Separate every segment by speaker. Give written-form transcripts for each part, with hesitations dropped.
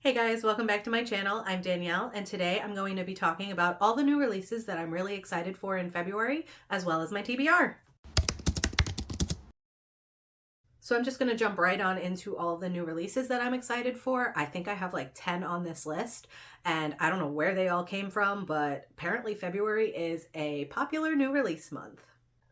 Speaker 1: Hey guys, welcome back to my channel. I'm Danielle, and today I'm going to be talking about all the new releases that I'm really excited for in February, as well as my TBR. So I'm just going to jump right on into all of the new releases that I'm excited for. I think I have like 10 on this list, and I don't know where they all came from, but apparently February is a popular new release month.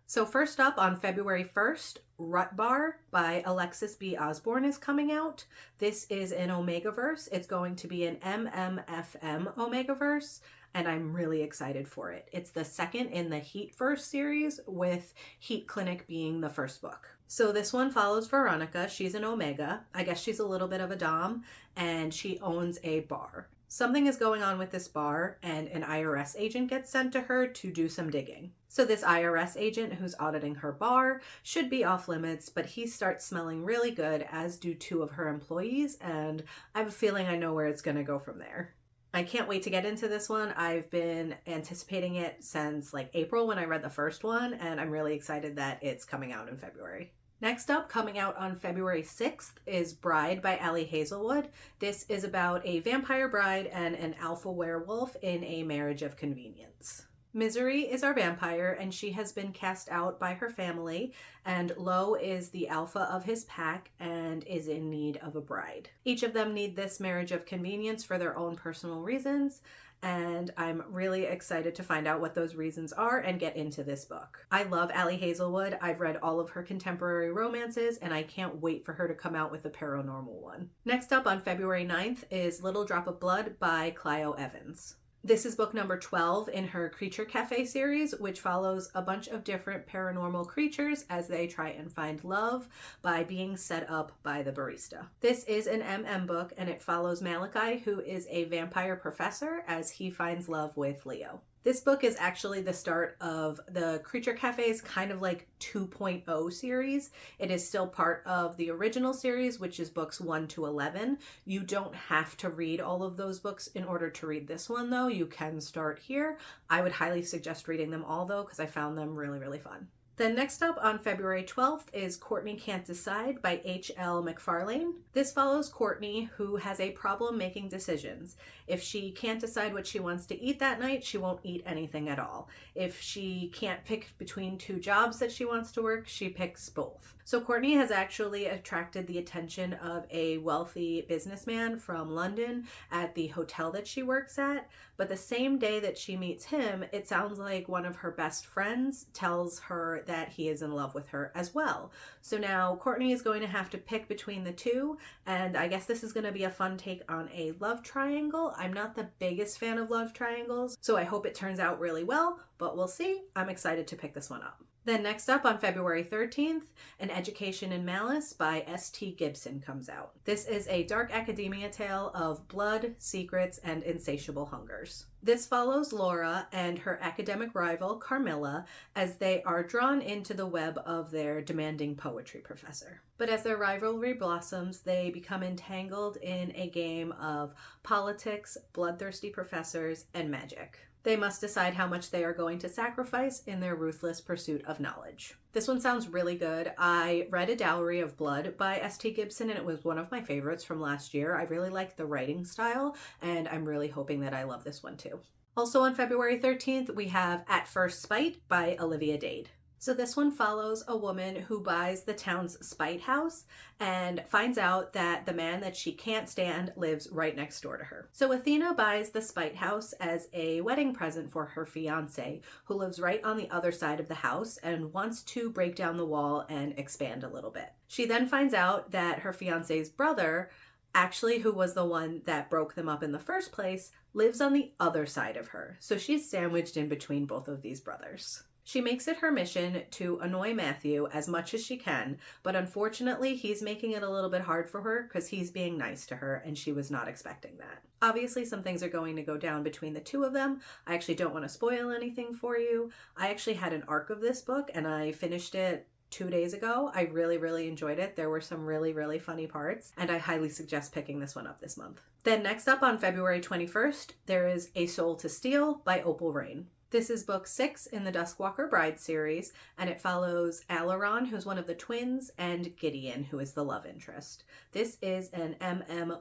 Speaker 1: So first up on February 1st, Rut Bar by Alexis B. Osborne is coming out. This is an Omegaverse. It's going to be an MMFM Omegaverse, and I'm really excited for it. It's the second in the Heatverse series, with Heat Clinic being the first book. So this one follows Veronica. She's an Omega. I guess she's a little bit of a dom, and she owns a bar. Something is going on with this bar, and an IRS agent gets sent to her to do some digging. So this IRS agent who's auditing her bar should be off limits, but he starts smelling really good, as do two of her employees, and I have a feeling I know where it's going to go from there. I can't wait to get into this one. I've been anticipating it since like April when I read the first one, and I'm really excited that it's coming out in February. Next up, coming out on February 6th, is Bride by Hazelwood. This is about a vampire bride and an alpha werewolf in a marriage of convenience. Misery is our vampire, and she has been cast out by her family, and Lo is the alpha of his pack and is in need of a bride. Each of them need this marriage of convenience for their own personal reasons, and I'm really excited to find out what those reasons are and get into this book. I love Hazelwood. I've read all of her contemporary romances, and I can't wait for her to come out with a paranormal one. Next up on February 9th is Little Drop of Blood by Clio Evans. This is book number 12 in her Creature Cafe series, which follows a bunch of different paranormal creatures as they try and find love by being set up by the barista. This is an MM book, and it follows Malachi, who is a vampire professor, as he finds love with Leo. This book is actually the start of the Creature Cafe's kind of like 2.0 series. It is still part of the original series, which is books 1 to 11. You don't have to read all of those books in order to read this one, though. You can start here. I would highly suggest reading them all, though, because I found them really, really fun. Then next up on February 12th is Courtney Can't Decide by H.L. Macfarlane. This follows Courtney, who has a problem making decisions. If she can't decide what she wants to eat that night, she won't eat anything at all. If she can't pick between two jobs that she wants to work, she picks both. So Courtney has actually attracted the attention of a wealthy businessman from London at the hotel that she works at, but the same day that she meets him, it sounds like one of her best friends tells her that he is in love with her as well. So now Courtney is going to have to pick between the two, and I guess this is going to be a fun take on a love triangle. I'm not the biggest fan of love triangles, so I hope it turns out really well, but we'll see. I'm excited to pick this one up. Then next up on February 13th, An Education in Malice by S.T. Gibson comes out. This is a dark academia tale of blood, secrets, and insatiable hungers. This follows Laura and her academic rival, Carmilla, as they are drawn into the web of their demanding poetry professor. But as their rivalry blossoms, they become entangled in a game of politics, bloodthirsty professors, and magic. They must decide how much they are going to sacrifice in their ruthless pursuit of knowledge. This one sounds really good. I read A Dowry of Blood by S.T. Gibson, and it was one of my favorites from last year. I really liked the writing style, and I'm really hoping that I love this one too. Also on February 13th, we have At First Spite by Olivia Dade. So this one follows a woman who buys the town's spite house and finds out that the man that she can't stand lives right next door to her. So Athena buys the spite house as a wedding present for her fiance, who lives right on the other side of the house and wants to break down the wall and expand a little bit. She then finds out that her fiance's brother, actually who was the one that broke them up in the first place, lives on the other side of her. So she's sandwiched in between both of these brothers. She makes it her mission to annoy Matthew as much as she can, but unfortunately he's making it a little bit hard for her because he's being nice to her and she was not expecting that. Obviously some things are going to go down between the two of them. I actually don't want to spoil anything for you. I actually had an arc of this book and I finished it 2 days ago. I really, really enjoyed it. There were some really, really funny parts, and I highly suggest picking this one up this month. Then next up on February 21st, there is A Soul to Steal by Opal Reyne. This is book 6 in the Duskwalker Bride series, and it follows Aileron, who's one of the twins, and Gideon, who is the love interest. This is an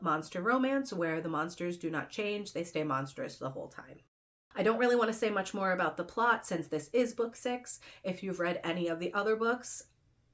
Speaker 1: monster romance where the monsters do not change, they stay monstrous the whole time. I don't really want to say much more about the plot since this is book 6. If you've read any of the other books,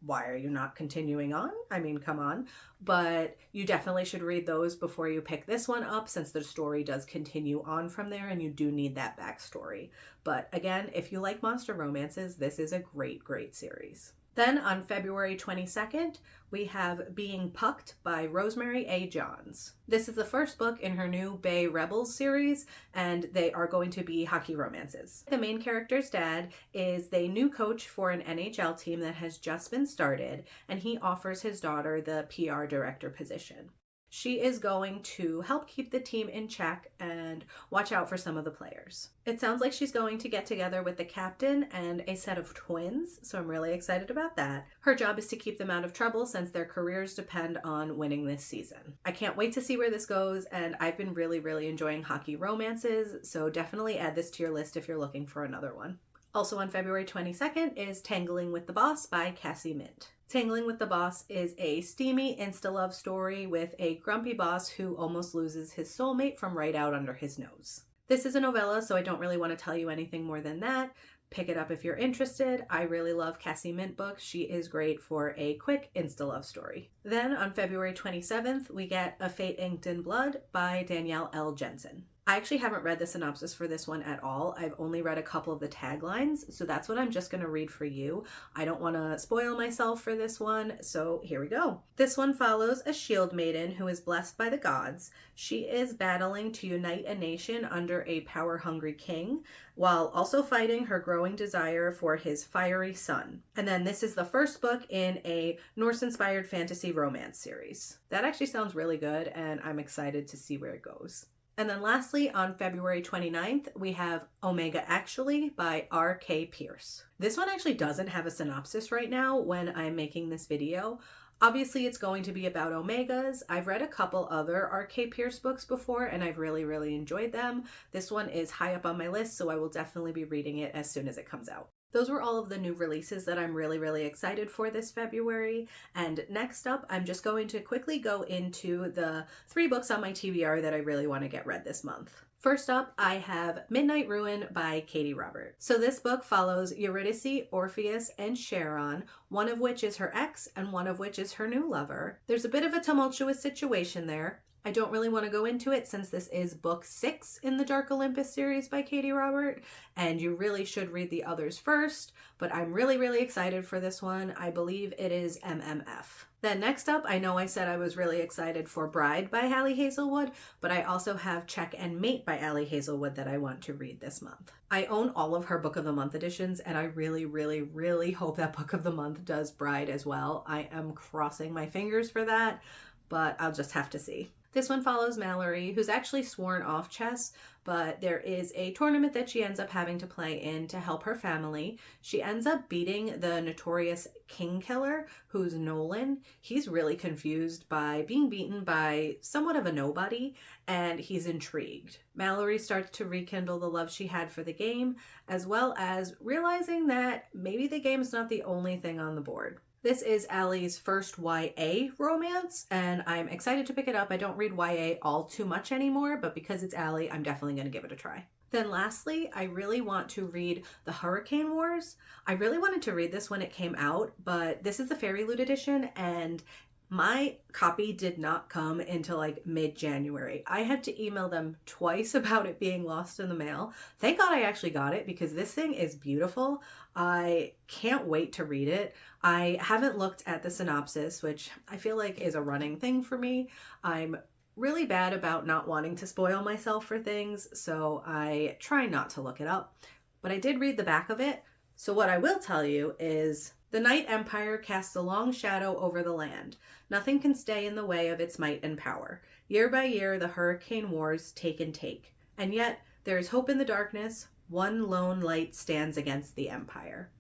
Speaker 1: why are you not continuing on? I mean, come on. But you definitely should read those before you pick this one up since the story does continue on from there and you do need that backstory. But again, if you like monster romances, this is a great, great series. Then on February 22nd, we have Being Pucked by Rosemary A. Johns. This is the first book in her new Bay Rebels series, and they are going to be hockey romances. The main character's dad is the new coach for an NHL team that has just been started, and he offers his daughter the PR director position. She is going to help keep the team in check and watch out for some of the players. It sounds like she's going to get together with the captain and a set of twins, so I'm really excited about that. Her job is to keep them out of trouble since their careers depend on winning this season. I can't wait to see where this goes, and I've been really, really enjoying hockey romances, so definitely add this to your list if you're looking for another one. Also on February 22nd is Tangling with the Boss by Cassie Mint. Tangling with the Boss is a steamy insta-love story with a grumpy boss who almost loses his soulmate from right out under his nose. This is a novella, so I don't really want to tell you anything more than that. Pick it up if you're interested. I really love Cassie Mint books. She is great for a quick insta-love story. Then on February 27th, we get A Fate Inked in Blood by Danielle L. Jensen. I actually haven't read the synopsis for this one at all. I've only read a couple of the taglines, so that's what I'm just going to read for you. I don't want to spoil myself for this one, so here we go. This one follows a shield maiden who is blessed by the gods. She is battling to unite a nation under a power-hungry king, while also fighting her growing desire for his fiery son. And then this is the first book in a Norse-inspired fantasy romance series. That actually sounds really good, and I'm excited to see where it goes. And then lastly, on February 29th, we have Omega Actually by R.K. Pierce. This one actually doesn't have a synopsis right now when I'm making this video. Obviously, it's going to be about omegas. I've read a couple other R.K. Pierce books before, and I've really, really enjoyed them. This one is high up on my list, so I will definitely be reading it as soon as it comes out. Those were all of the new releases that I'm really, really excited for this February. And next up, I'm just going to quickly go into the 3 books on my TBR that I really want to get read this month. First up, I have Midnight Ruin by Katee Robert. So this book follows Eurydice, Orpheus, and Charon, one of which is her ex and one of which is her new lover. There's a bit of a tumultuous situation there. I don't really want to go into it since this is book 6 in the Dark Olympus series by Katee Robert, and you really should read the others first, but I'm really, really excited for this one. I believe it is MMF. Then next up, I know I said I was really excited for Bride by Allie Hazelwood, but I also have Check and Mate by Allie Hazelwood that I want to read this month. I own all of her Book of the Month editions, and I really, really, really hope that Book of the Month does Bride as well. I am crossing my fingers for that, but I'll just have to see. This one follows Mallory, who's actually sworn off chess, but there is a tournament that she ends up having to play in to help her family. She ends up beating the notorious king killer, who's Nolan. He's really confused by being beaten by somewhat of a nobody, and he's intrigued. Mallory starts to rekindle the love she had for the game, as well as realizing that maybe the game's not the only thing on the board. This is Allie's first YA romance, and I'm excited to pick it up. I don't read YA all too much anymore, but because it's Allie, I'm definitely going to give it a try. Then lastly, I really want to read The Hurricane Wars. I really wanted to read this when it came out, but this is the Fairy Loot edition, and my copy did not come until like mid-January. I had to email them twice about it being lost in the mail. Thank God I actually got it because this thing is beautiful. I can't wait to read it. I haven't looked at the synopsis, which I feel like is a running thing for me. I'm really bad about not wanting to spoil myself for things, so I try not to look it up. But I did read the back of it, so what I will tell you is the Night Empire casts a long shadow over the land. Nothing can stay in the way of its might and power. Year by year, the hurricane wars take and take. And yet, there is hope in the darkness. One lone light stands against the empire.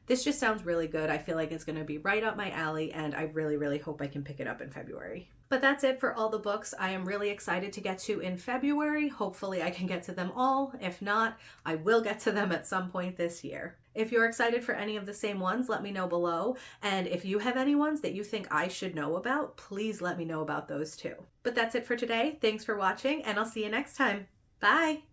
Speaker 1: This just sounds really good. I feel like it's going to be right up my alley, and I really, really hope I can pick it up in February. But that's it for all the books I am really excited to get to in February. Hopefully I can get to them all. If not, I will get to them at some point this year. If you're excited for any of the same ones, let me know below. And if you have any ones that you think I should know about, please let me know about those too. But that's it for today. Thanks for watching, and I'll see you next time. Bye!